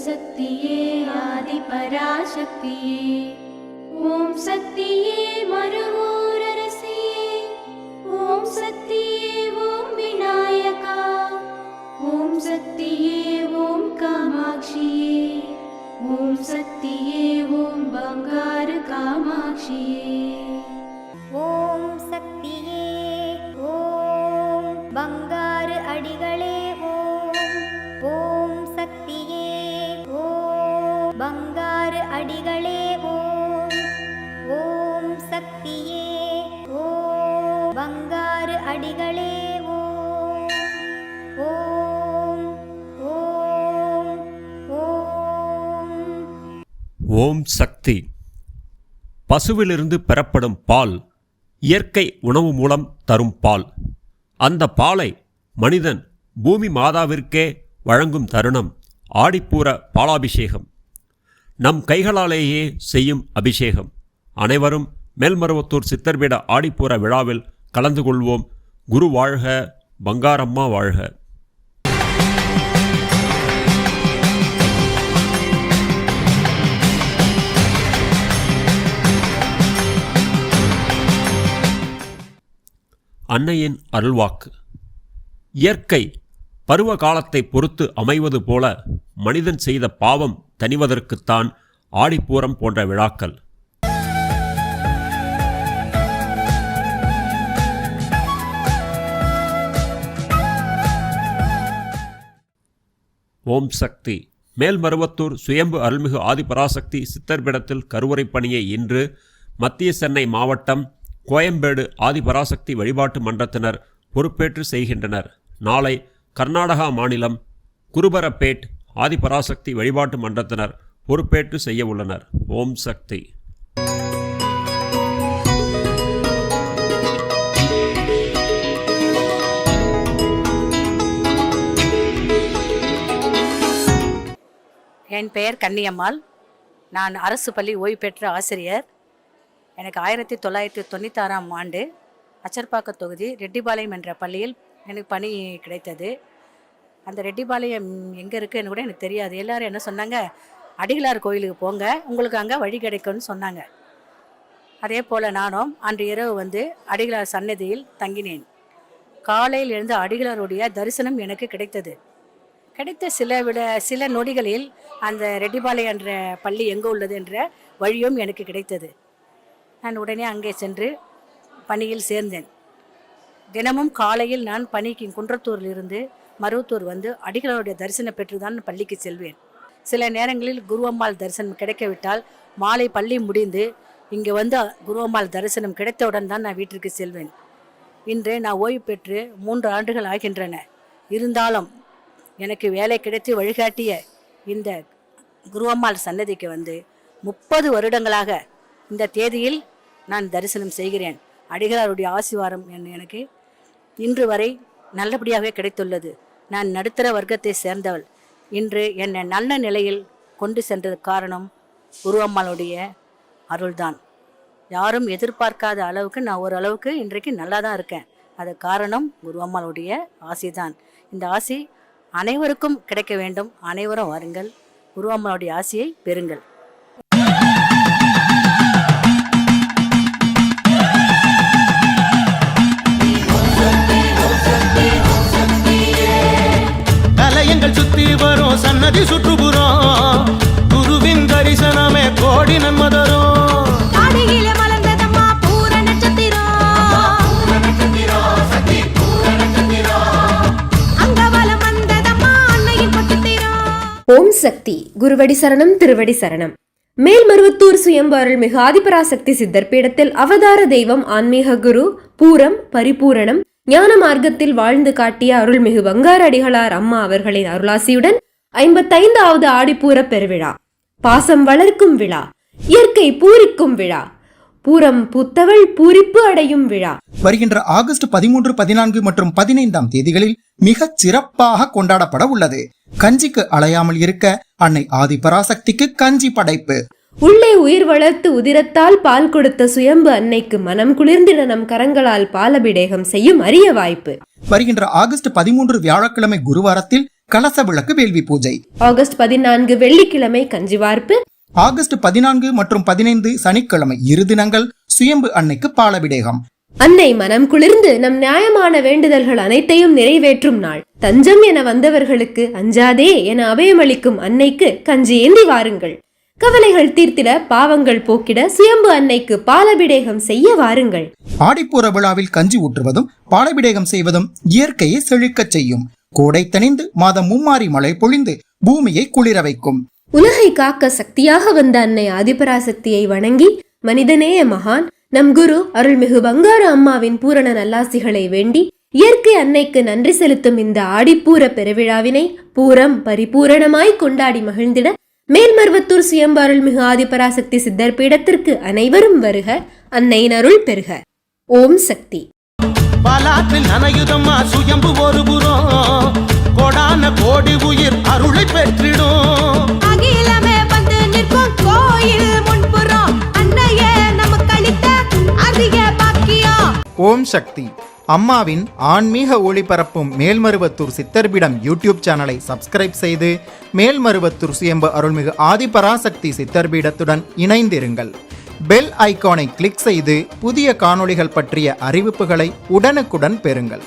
சக்தியே ஆதி பராசக்தியே, ஓம் சக்தியே மறுவூரரசியே, ஓம் சக்தியே ஓம் விநாயகா, ஓம் சக்தியே ஓம் காமாட்சியே, ஓம் சக்தியே ஓம் பங்காரு காமாட்சியே. ஓம் சக்தியே ஓம் பங்காரு அடிகளே ஓம். ஓம் சக்தியே ஓம் பங்காரு அடிகளே ஓம். ஓம் சக்தியே ஓம் பங்காரு அடிகளே ஓம். ஓம் ஓம் ஓம். ஓம் சக்தி. பசுவிலிருந்து பெறப்படும் பால் இயற்கை உணவு மூலம் தரும் பால். அந்த பாலை மனிதன் பூமி மாதாவிற்கே வழங்கும் தருணம் ஆடிப்பூர பாலாபிஷேகம். நம் கைகளாலேயே செய்யும் அபிஷேகம். அனைவரும் மேல்மருவத்தூர் சித்தர்பீட ஆடிப்பூர விழாவில் கலந்து கொள்வோம். குரு வாழ்க, பங்காரம்மா வாழ்க. அன்னையின் அருள்வாக்கு. இயற்கை பருவ காலத்தை பொறுத்து அமைவது போல மனிதன் செய்த பாவம் தணிவதற்குத்தான் ஆடிப்பூரம் போன்ற விழாக்கள். ஓம் சக்தி. மேல்மருவத்தூர் சுயம்பு அருள்மிகு ஆதிபராசக்தி சித்தர்பீடத்தில் கருவறை பணியை இன்று மத்திய சென்னை மாவட்டம் கோயம்பேடு ஆதிபராசக்தி வழிபாட்டு மன்றத்தினர் பொறுப்பேற்று செய்கின்றனர். நாளை கர்நாடகா மாநிலம் குருபரப்பேட் ஆதிபராசக்தி வழிபாட்டு மன்றத்தினர் பொறுப்பேற்று செய்ய உள்ளனர். ஓம் சக்தி. என் பெயர் கன்னியம்மாள். நான் அரசு பள்ளி ஓய்வு பெற்ற ஆசிரியர். எனக்கு 1996ஆம் ஆண்டு அச்சர்பாக்க தொகுதி ரெட்டிபாளையம் என்ற பள்ளியில் எனக்கு பணி கிடைத்தது. அந்த ரெட்டிபாளையம் எங்கே இருக்குன்னு கூட எனக்கு தெரியாது. எல்லோரும் என்ன சொன்னாங்க, அடிகளார் கோயிலுக்கு போங்க, உங்களுக்கு அங்கே வழி கிடைக்கும்னு சொன்னாங்க. அதே போல் நானும் அன்று இரவு அடிகளார் சன்னதியில் தங்கினேன். காலையில் எழுந்து அடிகளாருடைய தரிசனம் எனக்கு கிடைத்தது. கிடைத்த சில நொடிகளில் அந்த ரெட்டிபாளையம் என்ற பள்ளி எங்கே உள்ளது என்ற வழியும் எனக்கு கிடைத்தது. நான் உடனே அங்கே சென்று பணியில் சேர்ந்தேன். தினமும் காலையில் நான் பணிக்கு குன்றத்தூரிலிருந்து மருவத்தூர் அடிகளாருடைய தரிசனம் பெற்று தான் பள்ளிக்கு செல்வேன். சில நேரங்களில் குருவம்மாள் தரிசனம் கிடைக்கவிட்டால் மாலை பள்ளி முடிந்து இங்கே குருவம்மாள் தரிசனம் கிடைத்தவுடன் தான் நான் வீட்டிற்கு செல்வேன். இன்று நான் ஓய்வு பெற்று 3 ஆண்டுகள் ஆகின்றன. இருந்தாலும் எனக்கு வேலை கிடைத்து வழிகாட்டிய இந்த குருவம்மாள் சன்னதிக்கு 30 வருடங்களாக இந்த தேதியில் நான் தரிசனம் செய்கிறேன். அடிகளாருடைய ஆசீர்வாதம் எனக்கு இன்று வரை நல்லபடியாகவே கிடைத்துள்ளது. நான் நடுத்தர வர்க்கத்தை சேர்ந்தவள். இன்று என்னை நல்ல நிலையில் கொண்டு சென்றது காரணம் குருவம்மாளுடைய அருள்தான். யாரும் எதிர்பார்க்காத அளவுக்கு நான் ஓரளவுக்கு இன்றைக்கு நல்லா தான் இருக்கேன். அது காரணம் குருவம்மாளுடைய ஆசைதான். இந்த ஆசி அனைவருக்கும் கிடைக்க வேண்டும். அனைவரும் வாருங்கள், குருவம்மாளுடைய ஆசியை பெறுங்கள். கலையங்கள் சுத்தி வரும் சன்னதி சுற்றுப்புறம், குருவின் தரிசனமே கோடி நன்மதரும். ஓம் சக்தி. குருவடி சரணம், திருவடி சரணம். மேல்மருவத்தூர் சுயம்பு அருள்மிகு ஆதிபராசக்தி சித்தர் பீடத்தில் அவதார தெய்வம் ஆன்மீக குரு பூரம் பரிபூரணம் ஞான மார்க்கத்தில் வாழ்ந்து காட்டிய அருள்மிகு பங்கார அடிகளார் அம்மா அவர்களின் அருளாசியுடன் 55வது ஆடிப்பூர பெருவிழா. பாசம் வளர்க்கும் விழா, இயற்கை பூரிக்கும் விழா, பூரம் பூத்தவள் பூரிப்பு அடையும் விழா வருகின்ற ஆகஸ்ட் 13, 14 மற்றும் 15ஆம் தேதிகளில் மிக சிறப்பாக கொண்டாடப்பட உள்ளது. கஞ்சிக்கு அலையாமல் இருக்க அன்னை ஆதிபராசக்திக்கு கஞ்சி படைப்பு. உள்ளே உயிர் வளர்த்து உதிரத்தால் பால் கொடுத்த சுயம்பு அன்னைக்கு மனம் குளிர்ந்திட நம் கரங்களால் பாலபிடேகம் செய்யும் அரிய வாய்ப்பு. வருகின்ற ஆகஸ்ட் 13 வியாழக்கிழமை குருவாரத்தில் கலச விளக்கு வேள்வி பூஜை. ஆகஸ்ட் 14 வெள்ளிக்கிழமை கஞ்சி வார்ப்பு. ஆகஸ்ட் 14 மற்றும் 15 சனிக்கிழமை இரு தினங்கள் சுயம்பு அன்னைக்கு பாலபிடேகம். அன்னை மனம் குளிர்ந்து நம் நியாயமான வேண்டுதல்கள் அனைத்தையும் நிறைவேற்றும் நாள். தஞ்சம் என வந்தவர்களுக்கு அஞ்சாதே என அபயமளிக்கும் அன்னைக்கு கஞ்சி ஏந்தி வாருங்கள். கவலைகள் தீர்த்திட, பாவங்கள் போக்கிட சுயம்பு அன்னைக்கு பாலபிடேகம் செய்ய வாருங்கள். ஆடிப்பூர விழாவில் கஞ்சி ஊற்றுவதும் பாலபிடேகம் செய்வதும் இயற்கையை செழிக்கச் செய்யும். கோடை தணிந்து மாதம் மும்மாரி மழை பொழிந்து பூமியை குளிர வைக்கும். உலகை காக்க சக்தியாக வந்த அன்னை ஆதிபராசக்தியை வணங்கி மனிதநேய மகான் நம் குரு அருள்மிகு பங்காரு அம்மாவின் பூரண நல்லாசிகளை வேண்டி இயற்கை அன்னைக்கு நன்றி செலுத்தும் இந்த ஆடிப்பூர பெருவிழாவினை பூரம் பரிபூரணமாய் கொண்டாடி மகிழ்ந்திட மேல்மருவத்தூர் சுயம்பு அருள்மிகு ஆதிபராசக்தி சித்தர் பீடத்திற்கு அனைவரும் வருக. அன்னையின் அருள் பெறுக. ஓம் சக்தி. பாலாற்றில் நனையுதம்மா சுயம்பு ஒரு புறம், கோடான கோடி உயிர் அருளை பெற்றிடும். அகிலமே வந்து நிற்கும் கோயில் முன்புறம் அன்னையே நமக்கு அளித்த அதிக பாக்கியம். ஓம் சக்தி. அம்மாவின் ஆன்மீக ஒளிபரப்பும் மேல்மருவத்தூர் சித்தர்பீடம் யூடியூப் சேனலை சப்ஸ்கிரைப் செய்து மேல்மருவத்தூர் சுயம்பு அருள்மிகு ஆதிபராசக்தி சித்தர்பீடத்துடன் இணைந்திருங்கள். பெல் ஐகானை கிளிக் செய்து புதிய காணொளிகள் பற்றிய அறிவிப்புகளை உடனுக்குடன் பெறுங்கள்.